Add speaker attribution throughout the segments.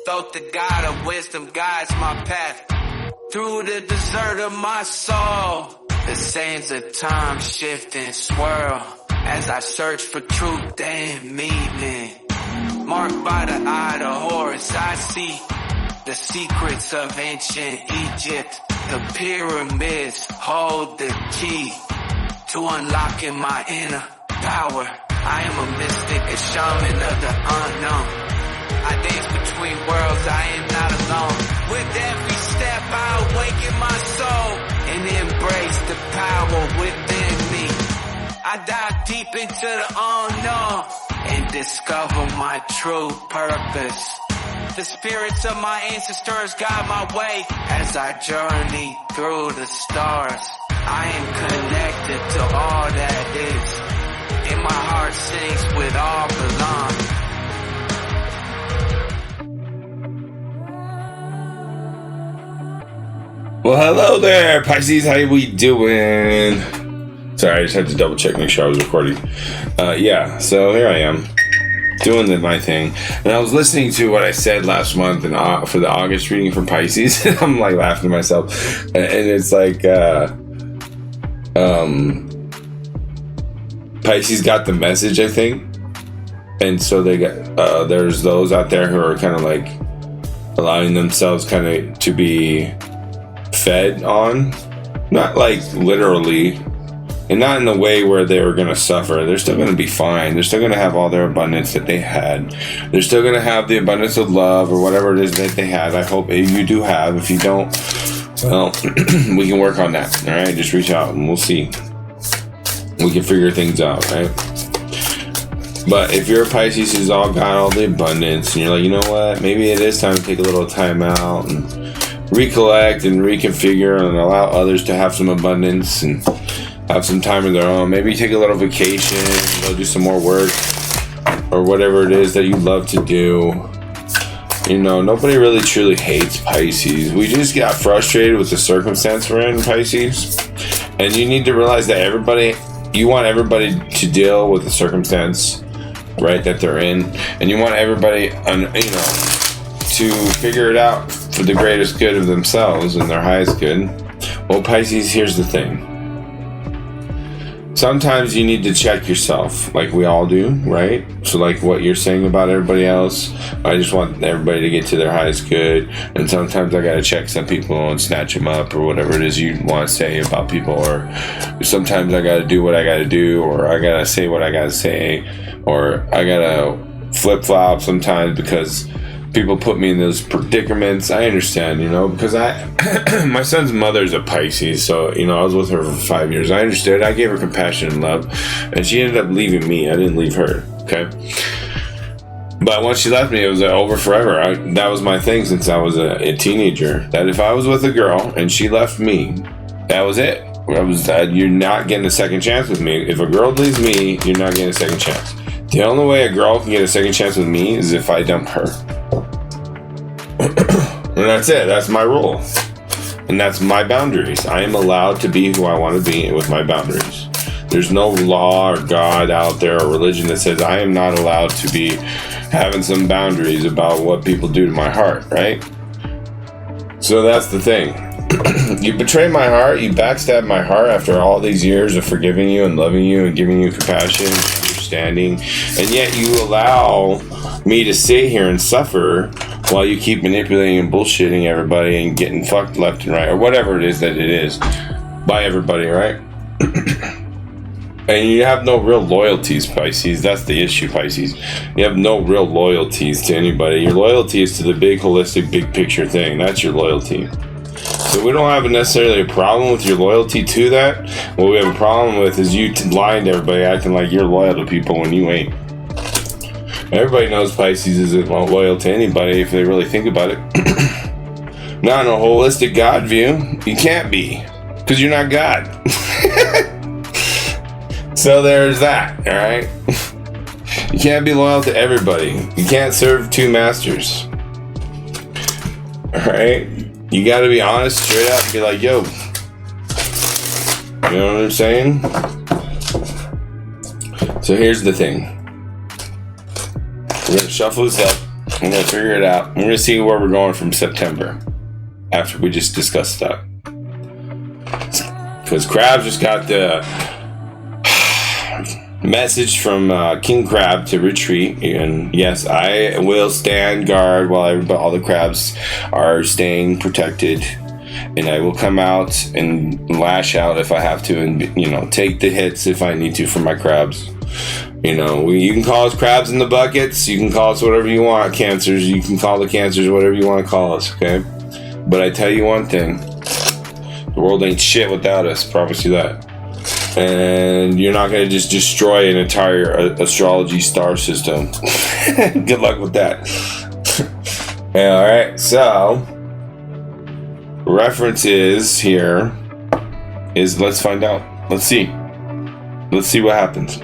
Speaker 1: Thoth, the God of wisdom, guides my path through the desert of my soul. The sands of time shift and swirl as I search for truth and meaning. Marked by the eye of Horus, I see the secrets of ancient Egypt. The pyramids hold the key to unlocking my inner power. I am a mystic, a shaman of the unknown. I dance between worlds, I am not alone. With every step I awaken my soul and embrace the power within me. I dive deep into the unknown and discover my true purpose. The spirits of my ancestors guide my way as I journey through the stars. I am connected to all that is, and my heart sings with all belong.
Speaker 2: Well, hello there, Pisces. How we doing? Sorry, I just had to double check, make sure I was recording. Yeah, so here I am, doing my thing. And I was listening to what I said last month for the August reading for Pisces. I'm like laughing to myself. And it's like, Pisces got the message, I think. And so they got, there's those out there who are kind of like allowing themselves kind of to be fed on, not like literally, and not in the way where they were going to suffer. They're still going to be fine. They're still going to have all their abundance that they had. They're still going to have the abundance of love or whatever it is that they had. I hope you do have. If you don't, well, we can work on that. All right, just reach out and we'll see. We can figure things out, right? But if you're a Pisces who's all got all the abundance and you're like, you know what, maybe it is time to take a little time out and recollect and reconfigure and allow others to have some abundance and have some time of their own. Maybe take a little vacation, go do some more work or whatever it is that you love to do. You know, nobody really truly hates Pisces. We just got frustrated with the circumstance we're in, Pisces. And you need to realize that you want everybody to deal with the circumstance, right, that they're in. And you want everybody, to figure it out for the greatest good of themselves and their highest good. Well, Pisces, here's the thing. Sometimes you need to check yourself, like we all do, right? So like what you're saying about everybody else, I just want everybody to get to their highest good. And sometimes I got to check some people and snatch them up or whatever it is you want to say about people. Or sometimes I got to do what I got to do, or I got to say what I got to say, or I got to flip-flop sometimes because people put me in those predicaments. I understand, because my son's mother's a Pisces, so, I was with her for 5 years. I understood. I gave her compassion and love, and she ended up leaving me. I didn't leave her, okay? But once she left me, it was over forever. That was my thing since I was a teenager, that if I was with a girl and she left me, that was it. You're not getting a second chance with me. If a girl leaves me, you're not getting a second chance. The only way a girl can get a second chance with me is if I dump her. And that's it. That's my rule. And that's my boundaries. I am allowed to be who I want to be with my boundaries. There's no law or God out there or religion that says I am not allowed to be having some boundaries about what people do to my heart, right? So that's the thing. You betray my heart, you backstab my heart after all these years of forgiving you and loving you and giving you compassion and understanding, and yet you allow me to sit here and suffer while you keep manipulating and bullshitting everybody and getting fucked left and right, or whatever it is that it is, by everybody, right? And you have no real loyalties, Pisces. That's the issue, Pisces. You have no real loyalties to anybody. Your loyalty is to the big, holistic, big picture thing. That's your loyalty. So we don't have necessarily a problem with your loyalty to that. What we have a problem with is you lying to everybody, acting like you're loyal to people when you ain't. Everybody knows Pisces isn't loyal to anybody if they really think about it. Not in a holistic God view. You can't be, because you're not God. So there's that, all right? You can't be loyal to everybody. You can't serve two masters. All right? You got to be honest, straight up, and be like, yo. You know what I'm saying? So here's the thing. We're going to shuffle this up. I'm gonna figure it out. I'm gonna see where we're going from September after we just discussed that. Because Crab just got the message from King Crab to retreat, and yes, I will stand guard while all the crabs are staying protected, and I will come out and lash out if I have to, and take the hits if I need to for my crabs. You can call us crabs in the buckets, you can call us whatever you want, cancers, you can call the cancers whatever you want to call us, okay? But I tell you one thing, the world ain't shit without us, promise you that. And you're not going to just destroy an entire astrology star system. Good luck with that. Yeah, alright, so references here is, let's find out. Let's see what happens.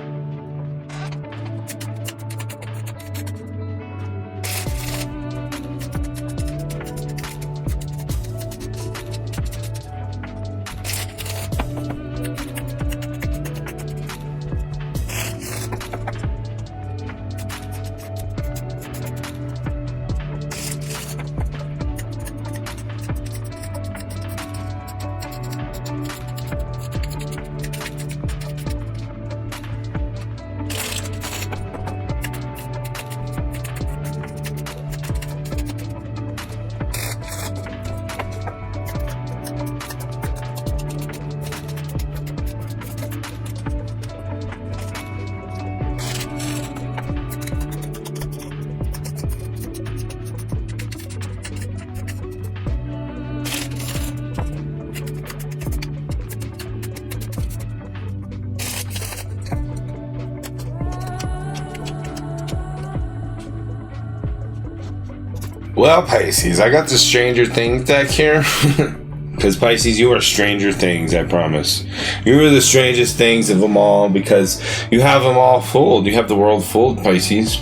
Speaker 2: Well, Pisces, I got the Stranger Things deck here. Because, Pisces, you are Stranger Things, I promise. You are the strangest things of them all, because you have them all fooled. You have the world fooled, Pisces.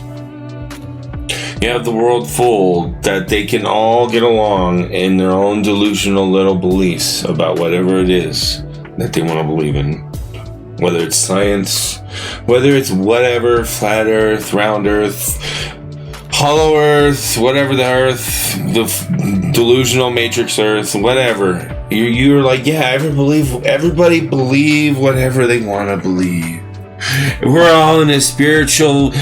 Speaker 2: You have the world fooled that they can all get along in their own delusional little beliefs about whatever it is that they want to believe in. Whether it's science, whether it's whatever, flat earth, round earth, hollow earth, whatever the earth, the delusional matrix earth, whatever. You're like, yeah, everybody believe whatever they want to believe. We're all in a spiritual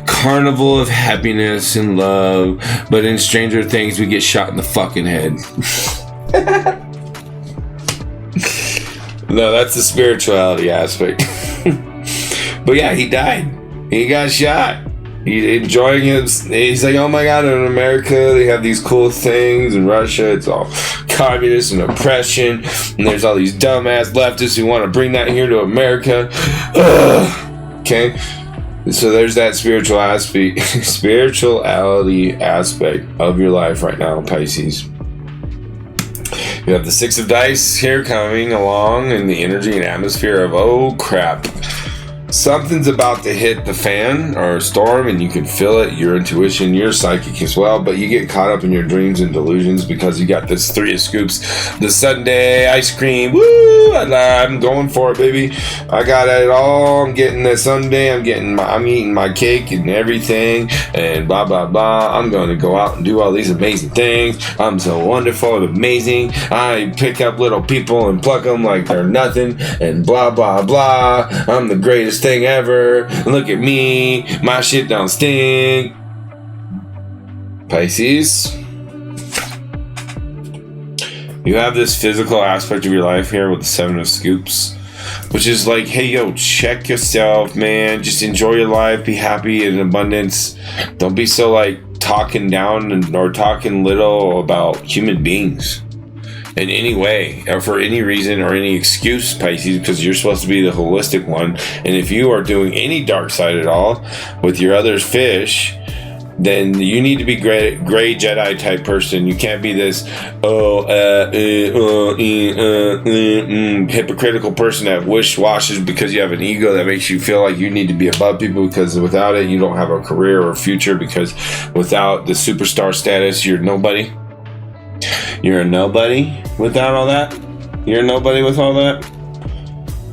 Speaker 2: carnival of happiness and love, but in Stranger Things, we get shot in the fucking head. No, that's the spirituality aspect. But yeah, he died. He got shot. He's enjoying it. He's like, oh my god, in America they have these cool things. In Russia it's all communist and oppression, and there's all these dumbass leftists who want to bring that here to America. Ugh. Okay, so there's that spirituality aspect of your life right now, Pisces. You have the Six of Dice here coming along in the energy and atmosphere of, oh crap, something's about to hit the fan or a storm, and you can feel it. Your intuition, you're psychic as well, but you get caught up in your dreams and delusions because you got this Three of Scoops, the sundae ice cream. Woo! I'm going for it, baby. I got it all. I'm getting the sundae. I'm eating my cake and everything, and blah blah blah. I'm going to go out and do all these amazing things. I'm so wonderful and amazing. I pick up little people and pluck them like they're nothing, and blah blah blah. I'm the greatest thing ever. Look at me. My shit don't stink. Pisces, you have this physical aspect of your life here with the Seven of Scoops, which is like, hey yo, check yourself, man. Just enjoy your life. Be happy in abundance. Don't be so like talking down or talking little about human beings in any way or for any reason or any excuse, Pisces, because you're supposed to be the holistic one. And if you are doing any dark side at all with your other fish, then you need to be gray Jedi type person. You can't be this hypocritical person that wish-washes because you have an ego that makes you feel like you need to be above people, because without it you don't have a career or a future, because without the superstar status you're nobody. You're a nobody without all that. You're a nobody with all that.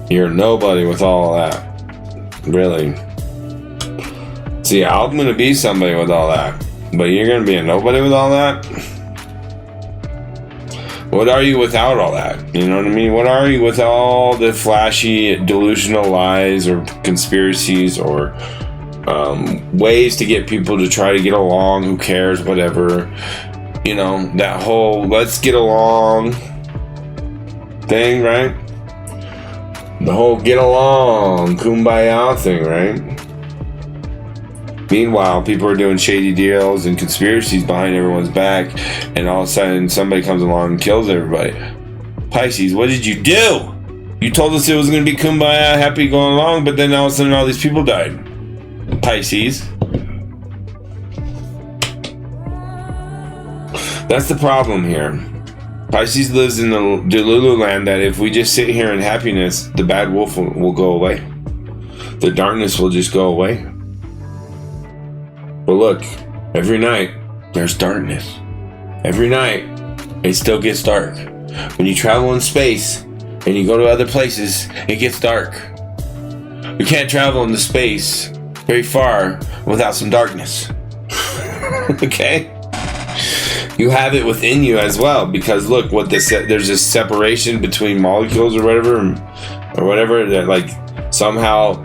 Speaker 2: You're a nobody with all that. Really. See, I'm gonna be somebody with all that. But you're gonna be a nobody with all that? What are you without all that? You know what I mean? What are you with all the flashy, delusional lies or conspiracies or ways to get people to try to get along? Who cares? Whatever. You know, that whole let's get along thing, right? The whole get along, kumbaya thing, right? Meanwhile, people are doing shady deals and conspiracies behind everyone's back, and all of a sudden somebody comes along and kills everybody. Pisces, what did you do? You told us it was going to be kumbaya, happy going along, but then all of a sudden all these people died. Pisces. That's the problem here. Pisces lives in the Delulu land that if we just sit here in happiness, the bad wolf will go away. The darkness will just go away. But look, every night there's darkness. Every night it still gets dark. When you travel in space and you go to other places, it gets dark. You can't travel into space very far without some darkness. Okay? You have it within you as well, because look, there's this separation between molecules or whatever that like somehow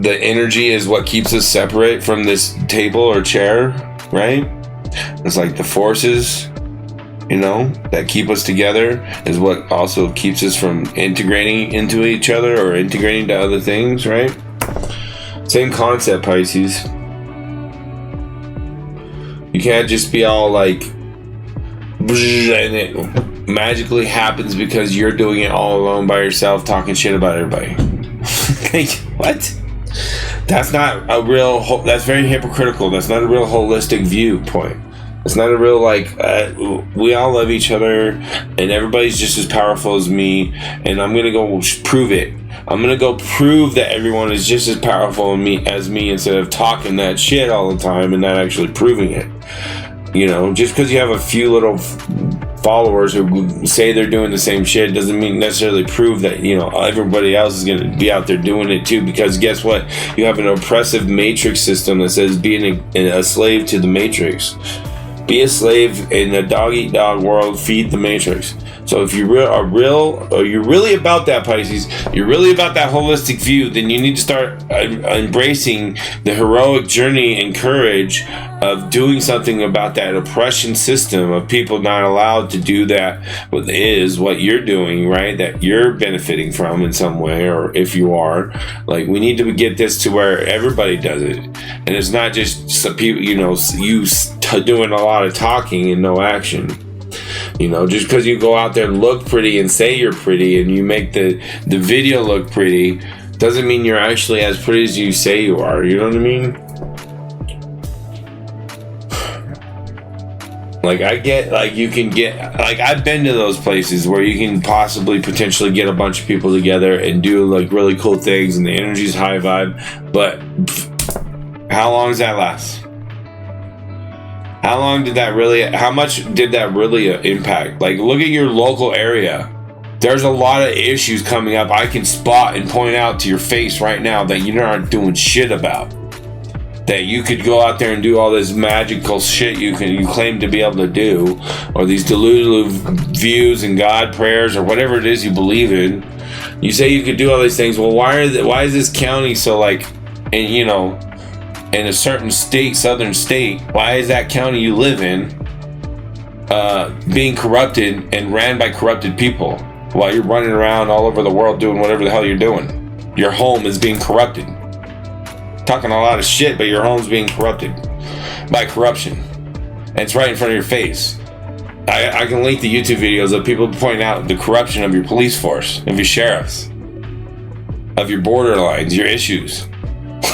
Speaker 2: the energy is what keeps us separate from this table or chair, right? It's like the forces, you know, that keep us together is what also keeps us from integrating into each other or integrating to other things, right? Same concept, Pisces. You can't just be all like, and it magically happens because you're doing it all alone by yourself, talking shit about everybody. Like, what? That's not a real, that's very hypocritical. That's not a real holistic viewpoint. It's not a real, like, we all love each other and everybody's just as powerful as me, and I'm going to go prove it. I'm going to go prove that everyone is just as powerful as me instead of talking that shit all the time and not actually proving it. You know, just because you have a few little followers who say they're doing the same shit doesn't mean necessarily prove that, you know, everybody else is going to be out there doing it too, because guess what? You have an oppressive matrix system that says being a slave to the matrix. Be a slave in a dog-eat-dog world, feed the matrix. So if you're really about that, Pisces, you're really about that holistic view, then you need to start embracing the heroic journey and courage of doing something about that oppression system of people not allowed to do that, what you're doing, right? That you're benefiting from in some way, or if you are, like, we need to get this to where everybody does it. And it's not just some people, you know, you doing a lot of talking and no action. You know, just because you go out there and look pretty and say you're pretty and you make the video look pretty doesn't mean you're actually as pretty as you say you are. You know what I mean? Like, I get, like, you can get, like, I've been to those places where you can possibly potentially get a bunch of people together and do, like, really cool things and the energy's high vibe, but how long does that last? How much did that really impact? Like, look at your local area. There's a lot of issues coming up I can spot and point out to your face right now that you aren't doing shit about. That you could go out there and do all this magical shit you claim to be able to do, or these delulu views and God prayers or whatever it is you believe in. You say you could do all these things. Well, why is this county so, like, and you know, in a certain state, southern state, why is that county you live in being corrupted and ran by corrupted people while you're running around all over the world doing whatever the hell you're doing? Your home is being corrupted. Talking a lot of shit, but your home's being corrupted by corruption. And it's right in front of your face. I can link the YouTube videos of people pointing out the corruption of your police force, of your sheriffs, of your borderlines, your issues.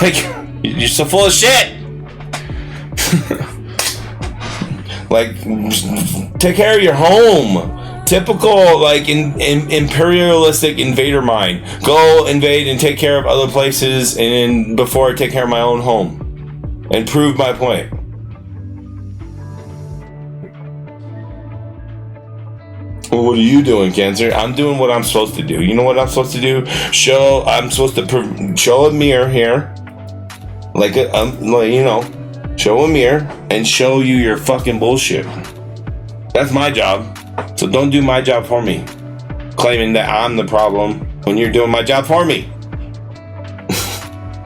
Speaker 2: Like, you're so full of shit. Like, take care of your home. Typical, like, imperialistic invader mind. Go invade and take care of other places, and before I take care of my own home, and prove my point. Well, what are you doing, Cancer? I'm doing what I'm supposed to do. You know what I'm supposed to do? I'm supposed to show a mirror here. Like, you know, show a mirror, and show you your fucking bullshit. That's my job. So don't do my job for me. Claiming that I'm the problem when you're doing my job for me.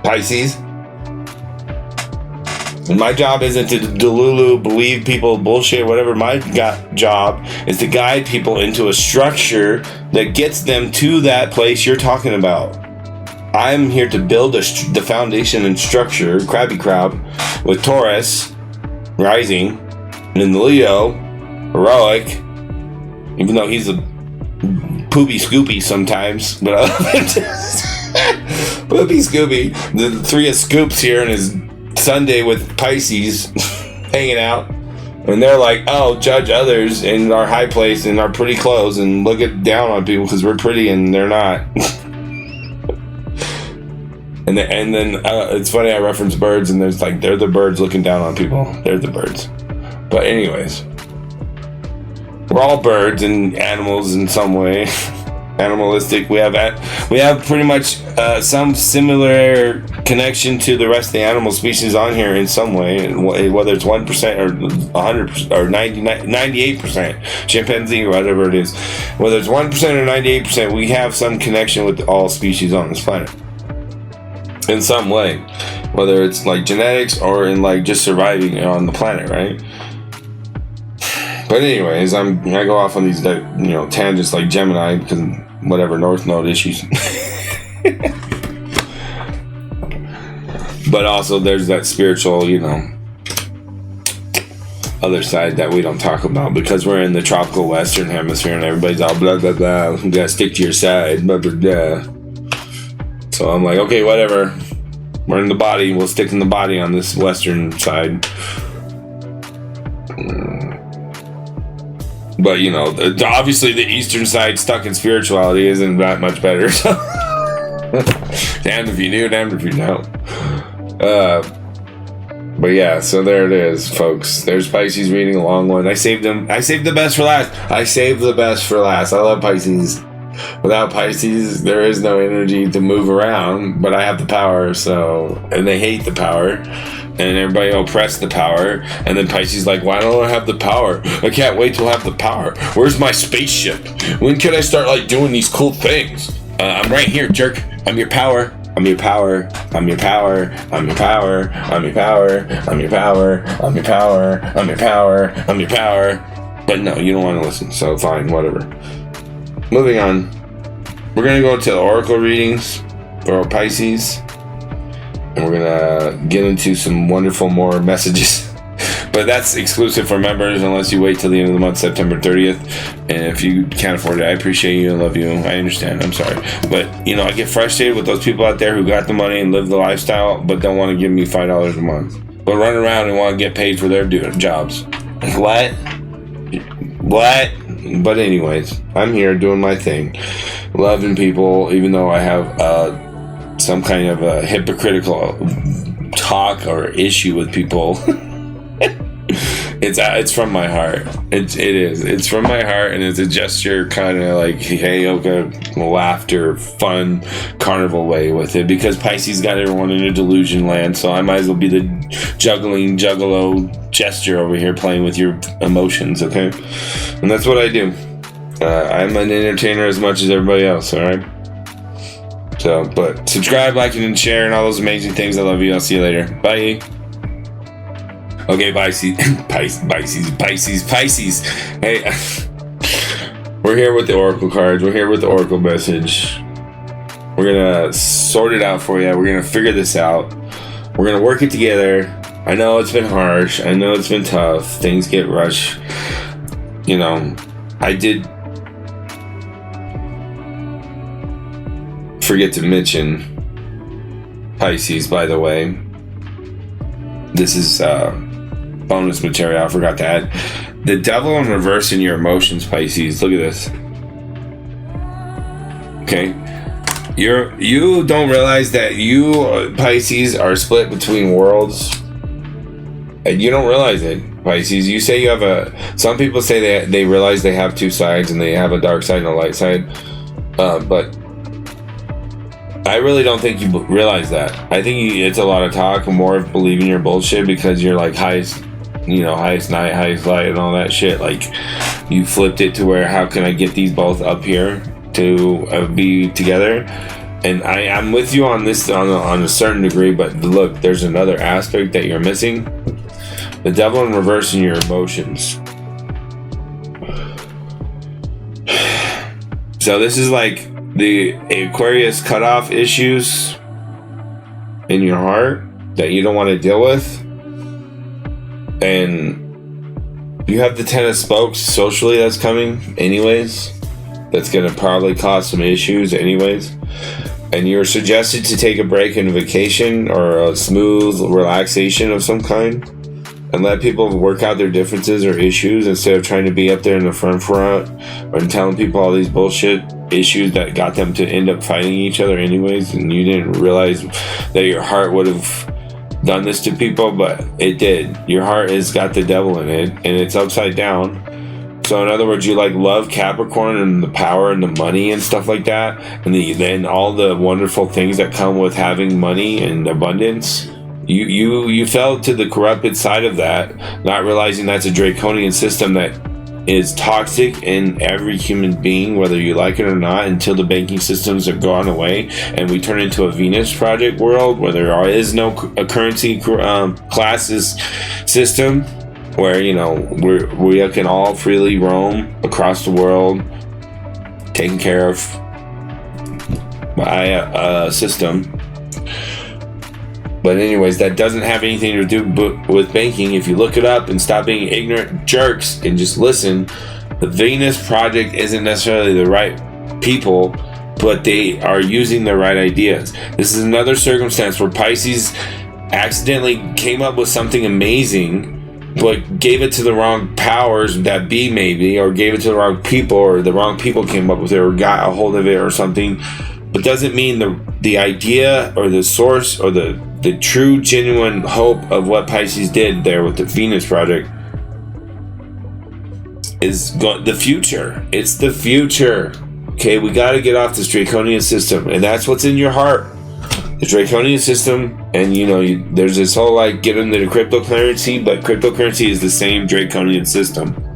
Speaker 2: Pisces. And my job isn't to delulu, believe people bullshit, whatever. My job is to guide people into a structure that gets them to that place you're talking about. I'm here to build the foundation and structure, Krabby Crab, with Taurus rising, and in the Leo, heroic, even though he's a poopy scoopy sometimes, but I love him. Poopy Scooby, the three of scoops here in his Sunday with Pisces hanging out, and they're like, oh, judge others in our high place and our pretty clothes and look down on people because we're pretty and they're not. and then it's funny, I reference birds and there's like, they're the birds looking down on people. They're the birds. But anyways, we're all birds and animals in some way. Animalistic. We have pretty much some similar connection to the rest of the animal species on here in some way, whether it's 1% or 100% or 98% chimpanzee or whatever it is, whether it's 1% or 98%, we have some connection with all species on this planet in some way, whether it's like genetics or in like just surviving on the planet, right? But anyways, I go off on these tangents like Gemini because whatever, North Node issues. But also there's that spiritual, other side that we don't talk about because we're in the tropical Western hemisphere and everybody's all blah blah blah. You gotta stick to your side, blah blah blah. So I'm like, okay, whatever. We're in the body. We'll stick in the body on this Western side. But, obviously the Eastern side stuck in spirituality isn't that much better. So. Damned if you knew, damned if you know. But yeah, so there it is, folks. There's Pisces reading a long one. I saved the best for last. I love Pisces. Without Pisces, there is no energy to move around, but I have the power, and they hate the power. And everybody oppress the power, and then Pisces like, why don't I have the power? I can't wait till I have the power. Where's my spaceship? When can I start doing these cool things? I'm right here, jerk. I'm your power. I'm your power. I'm your power. I'm your power. I'm your power. I'm your power. I'm your power. I'm your power. I'm your power. But no, you don't want to listen, so fine, whatever. Moving on. We're gonna go to the oracle readings for Pisces. And we're gonna get into some wonderful more messages, but that's exclusive for members unless you wait till the end of the month, September 30th. And if you can't afford it, I appreciate you and love you. I understand. I'm sorry, but I get frustrated with those people out there who got the money and live the lifestyle, but don't want to give me $5 a month, but run around and want to get paid for their jobs. What? But anyways, I'm here doing my thing, loving people, even though I have some kind of a hypocritical talk or issue with people. It's from my heart. It is. It's from my heart, and it's a gesture, kind of like, hey, okay, laughter, fun, carnival way with it. Because Pisces got everyone in a delusion land, so I might as well be the juggalo gesture over here, playing with your emotions. Okay, and that's what I do. I'm an entertainer as much as everybody else. All right. So, but subscribe, like, and share, and all those amazing things. I love you. I'll see you later. Bye. Okay, Pisces. Hey, we're here with the oracle cards. We're here with the oracle message. We're gonna sort it out for you. We're gonna figure this out. We're gonna work it together. I know it's been harsh. I know it's been tough. Things get rushed. I did forget to mention Pisces, by the way. This is bonus material. I forgot to add the devil in reverse in your emotions, Pisces. Look at this. Okay, you don't realize that you, Pisces, are split between worlds, and you don't realize it, Pisces. You say you have some people say they realize they have two sides and they have a dark side and a light side, but I really don't think you realize that. I think it's a lot of talk and more of believing your bullshit because you're like highest night, highest light, and all that shit. Like, you flipped it to where, how can I get these both up here to be together? And I'm with you on this on a certain degree, but look, there's another aspect that you're missing. The devil in reverse in your emotions. So this is like the Aquarius cutoff issues in your heart that you don't want to deal with. And you have the 10 of spokes socially that's coming anyways. That's going to probably cause some issues anyways. And you're suggested to take a break and vacation or a smooth relaxation of some kind and let people work out their differences or issues instead of trying to be up there in the front or telling people all these bullshit issues that got them to end up fighting each other anyways. And you didn't realize that your heart would have done this to people, but it did. Your heart has got the devil in it and it's upside down. So in other words, you like love Capricorn and the power and the money and stuff like that, and then all the wonderful things that come with having money and abundance. You fell to the corrupted side of that, not realizing that's a draconian system that is toxic in every human being, whether you like it or not, until the banking systems have gone away and we turn into a Venus project world where there is no currency classes system, where, you know, we can all freely roam across the world, taken care of by a system. But anyways, that doesn't have anything to do with banking. If you look it up and stop being ignorant jerks and just listen, the Venus project isn't necessarily the right people, but they are using the right ideas. This is another circumstance where Pisces accidentally came up with something amazing, but gave it to the wrong powers that be, maybe, or gave it to the wrong people, or the wrong people came up with it or got a hold of it or something. But doesn't mean the idea or the source or the true genuine hope of what Pisces did there with the Venus project is the future. It's the future. Okay, we got to get off this draconian system, and that's what's in your heart. The draconian system, and you know, there's this whole like get into the cryptocurrency, but cryptocurrency is the same draconian system.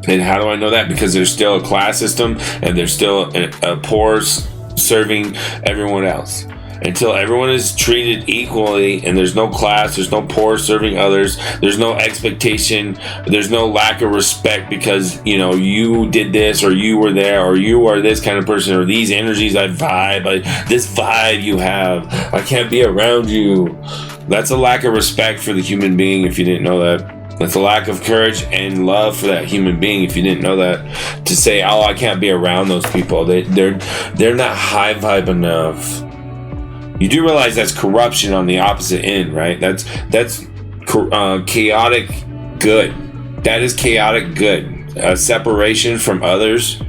Speaker 2: And how do I know that? Because there's still a class system, and there's still a poor serving everyone else. Until everyone is treated equally, and there's no class, there's no poor serving others, there's no expectation, there's no lack of respect because, you know, you did this, or you were there, or you are this kind of person, or these energies I vibe, this vibe you have, I can't be around you. That's a lack of respect for the human being, if you didn't know that. That's a lack of courage and love for that human being, if you didn't know that. To say, oh, I can't be around those people. They're not high vibe enough. You do realize that's corruption on the opposite end, right? That's chaotic good. That is chaotic good. A separation from others.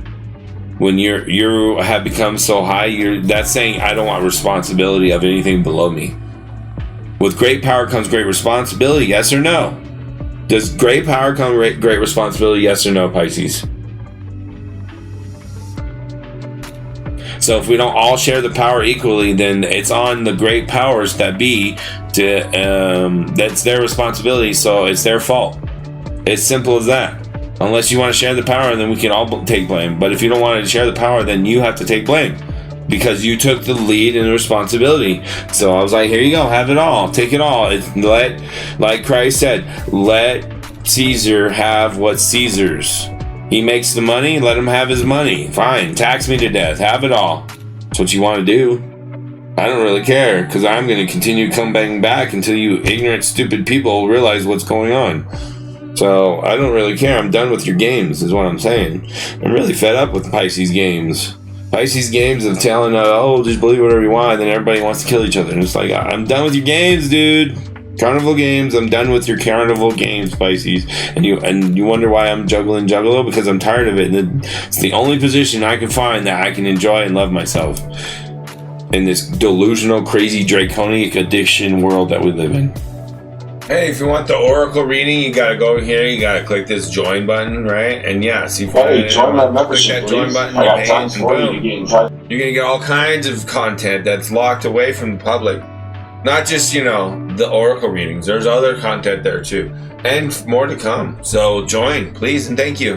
Speaker 2: When you have become so high, that's saying I don't want responsibility of anything below me. With great power comes great responsibility. Yes or no? Does great power come great responsibility? Yes or no, Pisces? So if we don't all share the power equally, then it's on the great powers that be to that's their responsibility. So it's their fault. It's simple as that. Unless you want to share the power, then we can all take blame. But if you don't want to share the power, then you have to take blame because you took the lead and the responsibility. So I was like, here you go, have it all, take it all. Like Christ said, let Caesar have what's Caesar's. He makes the money, let him have his money. Fine, tax me to death, have it all. That's what you want to do. I don't really care, because I'm going to continue coming back until you ignorant, stupid people realize what's going on. So I don't really care. I'm done with your games, is what I'm saying. I'm really fed up with Pisces games. Pisces games of telling, just believe whatever you want, and then everybody wants to kill each other. And it's like, I'm done with your games, dude. Carnival games, I'm done with your carnival games, Pisces. And you wonder why I'm juggling juggalo? Because I'm tired of it. And it's the only position I can find that I can enjoy and love myself in this delusional, crazy, draconic addiction world that we live in. Hey, if you want the oracle reading, you gotta go here. You gotta click this join button, right? And yeah, see if
Speaker 3: hey, join my membership,
Speaker 2: click that join
Speaker 3: please.
Speaker 2: button,
Speaker 3: I got
Speaker 2: page,
Speaker 3: tons
Speaker 2: and
Speaker 3: for you.
Speaker 2: boom.
Speaker 3: You're
Speaker 2: You're gonna get all kinds of content that's locked away from the public. Not just, the oracle readings. There's other content there too. And more to come. So join, please, and thank you.